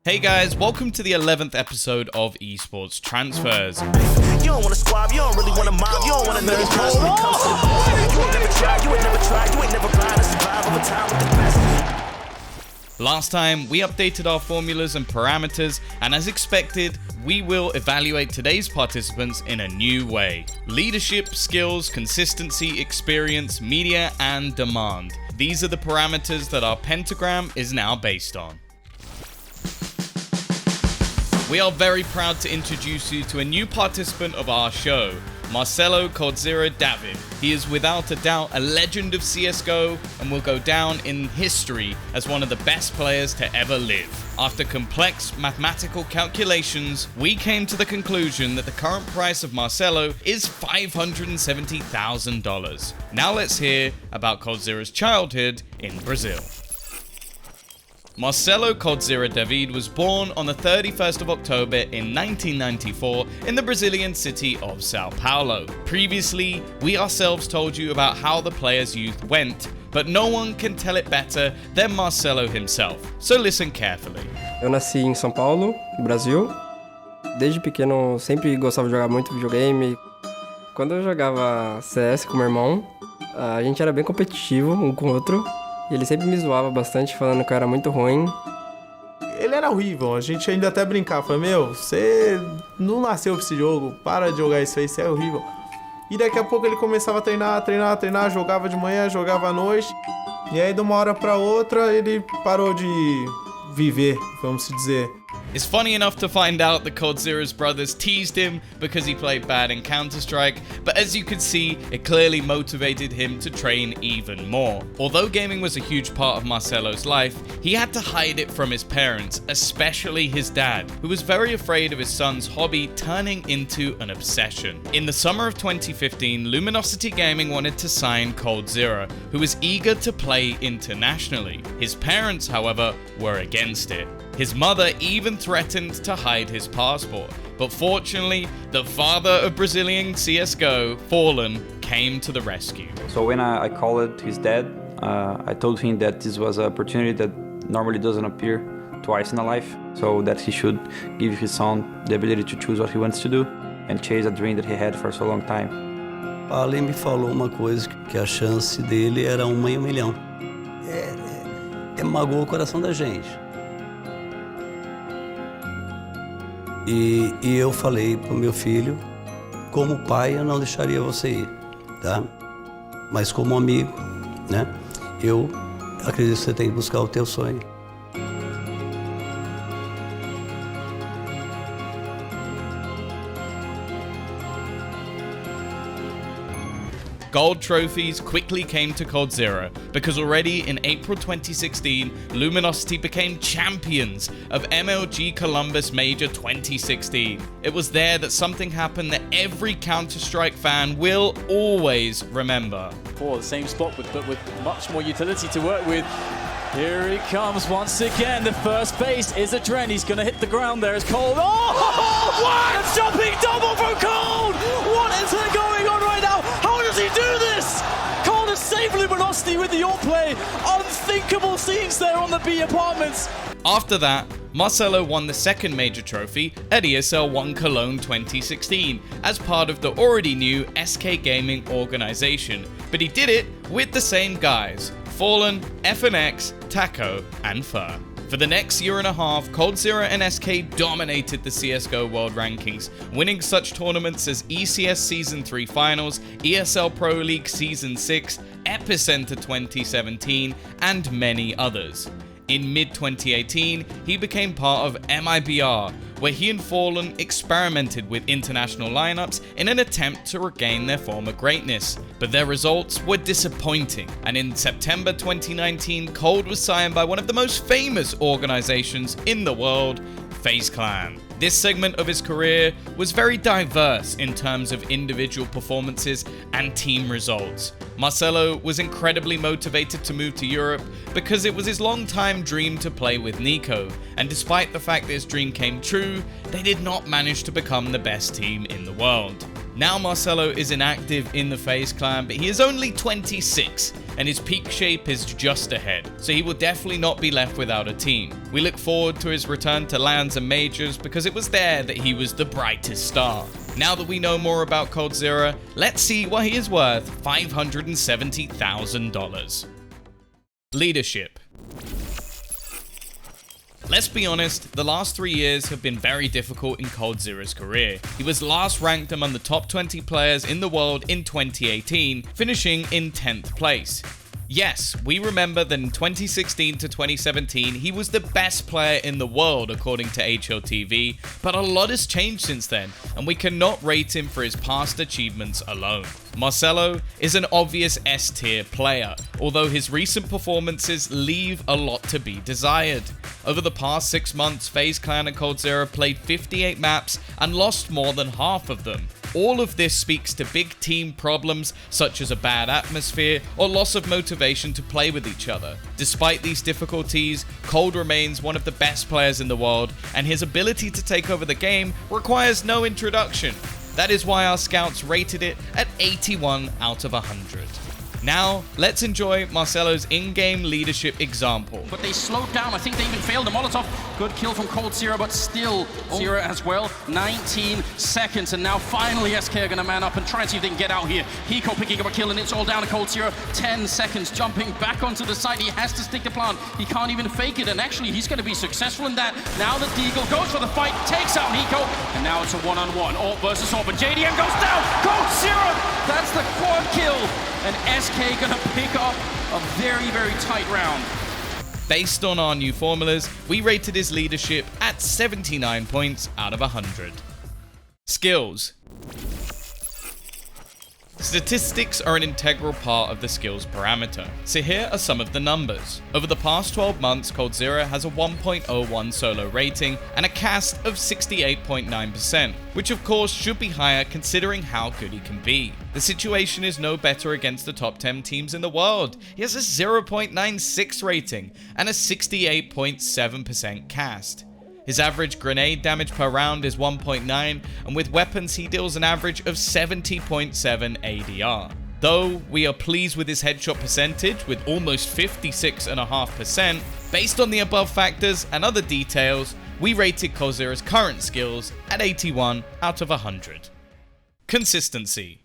Hey guys, welcome to the 11th episode of Esports Transfers. You don't want to squab, you don't really want to mob, you don't want to know this when it comes to the ball. You ain't never tried, you ain't never tried, you ain't never tried to survive over time with the best. Last time, we updated our formulas and parameters, and as expected, we will evaluate today's participants in a new way. Leadership, skills, consistency, experience, media, and demand. These are the parameters that our pentagram is now based on. We are very proud to introduce you to a new participant of our show, Marcelo coldzera David. He is without a doubt a legend of CSGO and will go down in history as one of the best players to ever live. After complex mathematical calculations, we came to the conclusion that the current price of Marcelo is $570,000. Now let's hear about coldzera's childhood in Brazil. Marcelo coldzera David was born on the 31st of October in 1994 in the Brazilian city of Sao Paulo. Previously, we ourselves told you about how the player's youth went, but no one can tell it better than Marcelo himself, so listen carefully. Eu nasci em São Paulo, Brasil. Desde pequeno sempre gostava de jogar muito videogame. Quando eu jogava CS com meu irmão, a gente era bem competitivo um com o outro. E ele sempre me zoava bastante, falando que eu era muito ruim. Ele era horrível, a gente ainda até brincava, falava, meu, você não nasceu pra esse jogo, para de jogar isso aí, você é horrível. E daqui a pouco ele começava a treinar, jogava de manhã, jogava à noite. E aí de uma hora pra outra ele parou de viver, vamos se dizer. It's funny enough to find out that coldzera's brothers teased him because he played bad in Counter-Strike, but as you can see, it clearly motivated him to train even more. Although gaming was a huge part of Marcelo's life, he had to hide it from his parents, especially his dad, who was very afraid of his son's hobby turning into an obsession. In the summer of 2015, Luminosity Gaming wanted to sign coldzera, who was eager to play internationally. His parents, however, were against it. His mother even threatened to hide his passport, but fortunately, the father of Brazilian CSGO, Fallen, came to the rescue. So when I called his dad, I told him that this was an opportunity that normally doesn't appear twice in a life, so that he should give his son the ability to choose what he wants to do and chase a dream that he had for so long time. Ele me falou uma coisa, que a chance dele era 1 em 1 milhão. Magoou o coração da gente. E eu falei pro meu filho, como pai eu não deixaria você ir, tá? Mas como amigo, né? Eu acredito que você tem que buscar o teu sonho. Gold trophies quickly came to coldzera because already in April 2016, Luminosity became champions of MLG Columbus Major 2016. It was there that something happened that every Counter-Strike fan will always remember. For the same spot, but with much more utility to work with. Here he comes once again. The first base is a Dren. He's going to hit the ground there as Cold. Oh, what a jumping double from Cold! What is going on right now? How does he do this? Cold has saved Luminosity with the all play. Unthinkable scenes there on the B apartments. After that, Marcelo won the second major trophy at ESL One Cologne 2016 as part of the already new SK Gaming organization, but he did it with the same guys: Fallen, FNX, Taco, and Fur. For the next year and a half, coldzera and SK dominated the CSGO World Rankings, winning such tournaments as ECS Season 3 Finals, ESL Pro League Season 6, Epicenter 2017, and many others. In mid-2018, he became part of MiBR, where he and Fallen experimented with international lineups in an attempt to regain their former greatness. But their results were disappointing, and in September 2019, Cold was signed by one of the most famous organizations in the world, FaZe Clan. This segment of his career was very diverse in terms of individual performances and team results. Marcelo was incredibly motivated to move to Europe because it was his long-time dream to play with Nico, and despite the fact that his dream came true, they did not manage to become the best team in the world. Now Marcelo is inactive in the FaZe clan, but he is only 26, and his peak shape is just ahead, so he will definitely not be left without a team. We look forward to his return to LANs and majors because it was there that he was the brightest star. Now that we know more about coldzera, let's see what he is worth: $570,000. Leadership. Let's be honest, the last 3 years have been very difficult in coldzera's career. He was last ranked among the top 20 players in the world in 2018, finishing in 10th place. Yes, we remember that in 2016 to 2017, he was the best player in the world according to HLTV, but a lot has changed since then, and we cannot rate him for his past achievements alone. Marcelo is an obvious S-tier player, although his recent performances leave a lot to be desired. Over the past 6 months, FaZe Clan and coldzera played 58 maps and lost more than half of them. All of this speaks to big team problems such as a bad atmosphere or loss of motivation to play with each other. Despite these difficulties, Cold remains one of the best players in the world, and his ability to take over the game requires no introduction. That is why our scouts rated it at 81 out of 100. Now, let's enjoy Marcelo's in-game leadership example. But they slowed down. I think they even failed the Molotov. Good kill from coldzera, but still Zera as well. 19 seconds, and now finally SK are going to man up and try and see if they can get out here. Hiko picking up a kill, and it's all down to coldzera. 10 seconds, jumping back onto the side. He has to stick the plant. He can't even fake it, and actually he's going to be successful in that. Now that Deagle goes for the fight, takes out Hiko, and now it's a one-on-one. Orb versus Orb, and JDM goes down. coldzera! That's the quad kill. And SK gonna pick up a very, very tight round. Based on our new formulas, we rated his leadership at 79 points out of 100. Skills. Statistics are an integral part of the skills parameter, so here are some of the numbers. Over the past 12 months, coldzera has a 1.01 solo rating and a cast of 68.9%, which of course should be higher considering how good he can be. The situation is no better against the top 10 teams in the world. He has a 0.96 rating and a 68.7% cast. His average grenade damage per round is 1.9, and with weapons he deals an average of 70.7 ADR. Though we are pleased with his headshot percentage with almost 56.5%, based on the above factors and other details, we rated coldzera's current skills at 81 out of 100. Consistency.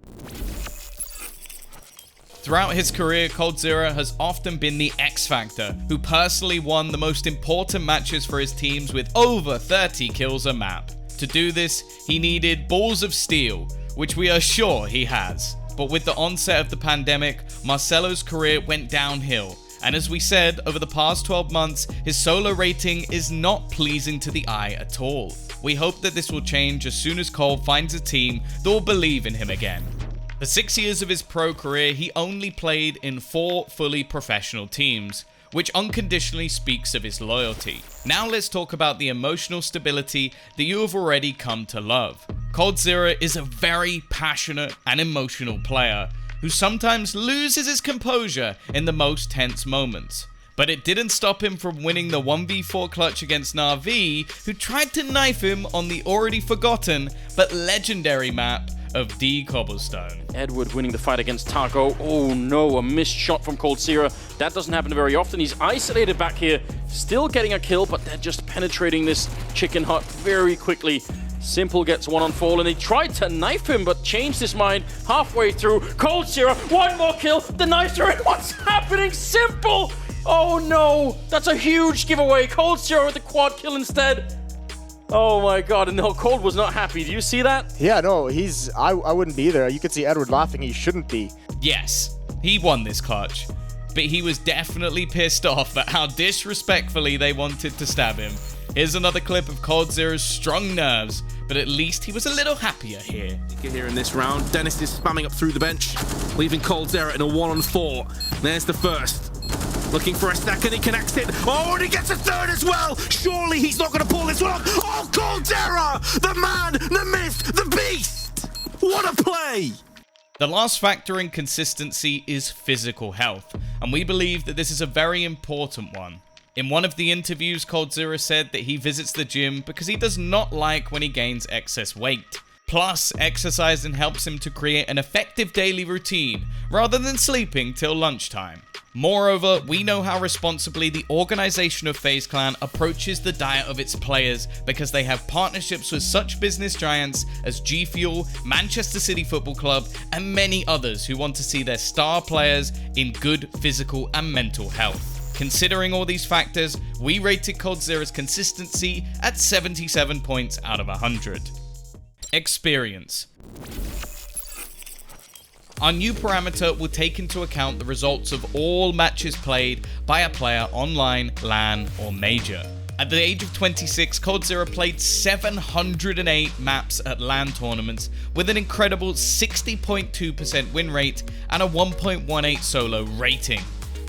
Throughout his career, coldzera has often been the X Factor, who personally won the most important matches for his teams with over 30 kills a map. To do this, he needed balls of steel, which we are sure he has. But with the onset of the pandemic, Marcelo's career went downhill, and as we said, over the past 12 months, his solo rating is not pleasing to the eye at all. We hope that this will change as soon as Cole finds a team that will believe in him again. For 6 years of his pro career, he only played in 4 fully professional teams, which unconditionally speaks of his loyalty. Now let's talk about the emotional stability that you have already come to love. coldzera is a very passionate and emotional player who sometimes loses his composure in the most tense moments. But it didn't stop him from winning the 1v4 clutch against Na'Vi, who tried to knife him on the already forgotten but legendary map of D Cobblestone. Edward winning the fight against Targo. Oh no, a missed shot from coldzera. That doesn't happen very often. He's isolated back here, still getting a kill, but they're just penetrating this chicken hut very quickly. Simple gets 1-on-4, and he tried to knife him, but changed his mind halfway through. coldzera, one more kill, the knifes are in. What's happening? Simple! Oh no, that's a huge giveaway. coldzera with the quad kill instead. Oh my god, and no, Cold was not happy. Do you see that? Yeah, no, I wouldn't be either. You could see Edward laughing. He shouldn't be. Yes, he won this clutch, but he was definitely pissed off at how disrespectfully they wanted to stab him. Here's another clip of coldzera's strong nerves, but at least he was a little happier here. Here in this round, Dennis is spamming up through the bench, leaving coldzera in a 1-on-4. There's the first. Looking for a second, he connects it. Oh, and he gets a third as well. Surely he's not going to pull this one off. Oh, coldzera! The man, the myth, the beast! What a play! The last factor in consistency is physical health, and we believe that this is a very important one. In one of the interviews, coldzera said that he visits the gym because he does not like when he gains excess weight. Plus, exercising helps him to create an effective daily routine rather than sleeping till lunchtime. Moreover, we know how responsibly the organization of FaZe Clan approaches the diet of its players because they have partnerships with such business giants as G Fuel, Manchester City Football Club, and many others who want to see their star players in good physical and mental health. Considering all these factors, we rated coldzera's consistency at 77 points out of 100. Experience. Our new parameter will take into account the results of all matches played by a player online, LAN, or Major. At the age of 26, coldzera played 708 maps at LAN tournaments with an incredible 60.2% win rate and a 1.18 solo rating.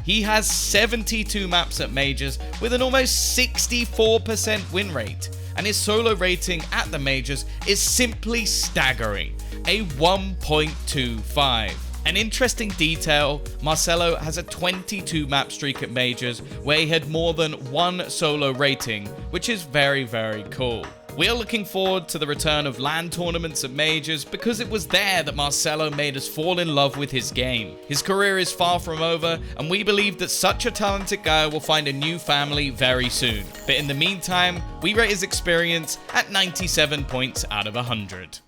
He has 72 maps at Majors with an almost 64% win rate, and his solo rating at the Majors is simply staggering, a 1.25. An interesting detail, Marcelo has a 22 map streak at Majors where he had more than one solo rating, which is very, very cool. We are looking forward to the return of LAN tournaments at Majors because it was there that Marcelo made us fall in love with his game. His career is far from over, and we believe that such a talented guy will find a new family very soon. But in the meantime, we rate his experience at 97 points out of 100.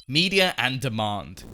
Media and demand.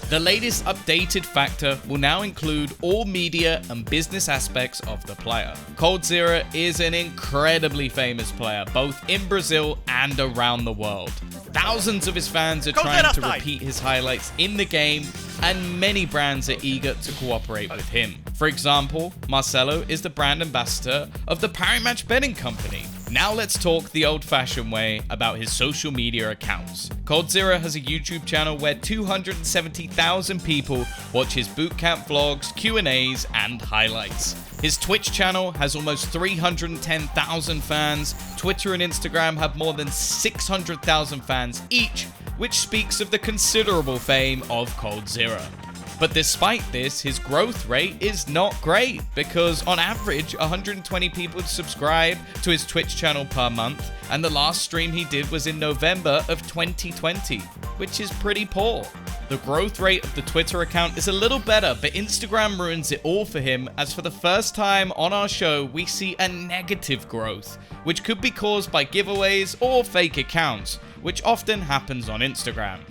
The latest updated factor will now include all media and business aspects of the player. coldzera is an incredibly famous player, both in Brazil and around the world. Thousands of his fans are trying to repeat his highlights in the game, and many brands are eager to cooperate with him. For example, Marcelo is the brand ambassador of the Parry Match betting company. Now let's talk the old-fashioned way about his social media accounts. coldzera has a YouTube channel where 270,000 people watch his bootcamp vlogs, Q&As, and highlights. His Twitch channel has almost 310,000 fans. Twitter and Instagram have more than 600,000 fans each, which speaks of the considerable fame of coldzera. But despite this, his growth rate is not great because on average 120 people subscribe to his Twitch channel per month, and the last stream he did was in November of 2020, which is pretty poor. The growth rate of the Twitter account is a little better, but Instagram ruins it all for him, as for the first time on our show we see a negative growth, which could be caused by giveaways or fake accounts, which often happens on Instagram.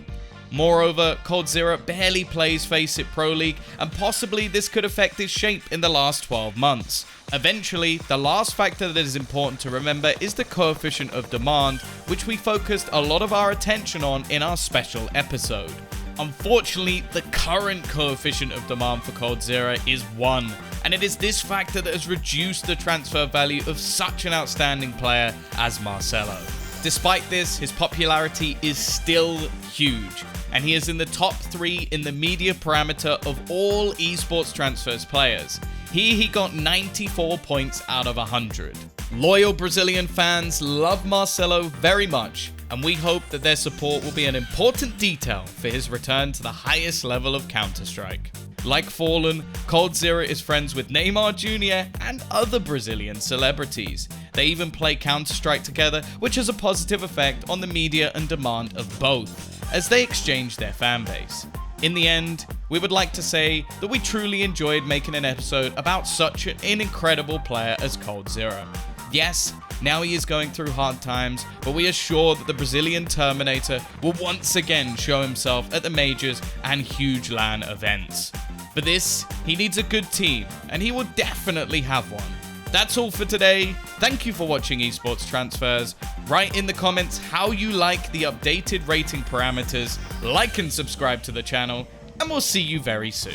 Moreover, coldzera barely plays FaZe Pro League, and possibly this could affect his shape in the last 12 months. Eventually, the last factor that is important to remember is the coefficient of demand, which we focused a lot of our attention on in our special episode. Unfortunately, the current coefficient of demand for coldzera is 1, and it is this factor that has reduced the transfer value of such an outstanding player as Marcelo. Despite this, his popularity is still huge, and he is in the top 3 in the media parameter of all Esports Transfers players. Here he got 94 points out of 100. Loyal Brazilian fans love Marcelo very much, and we hope that their support will be an important detail for his return to the highest level of Counter-Strike. Like Fallen, coldzera is friends with Neymar Jr. and other Brazilian celebrities. They even play Counter-Strike together, which has a positive effect on the media and demand of both, as they exchange their fanbase. In the end, we would like to say that we truly enjoyed making an episode about such an incredible player as coldzera. Yes, now he is going through hard times, but we are sure that the Brazilian Terminator will once again show himself at the majors and huge LAN events. For this, he needs a good team, and he will definitely have one. That's all for today. Thank you for watching Esports Transfers. Write in the comments how you like the updated rating parameters, like and subscribe to the channel, and we'll see you very soon.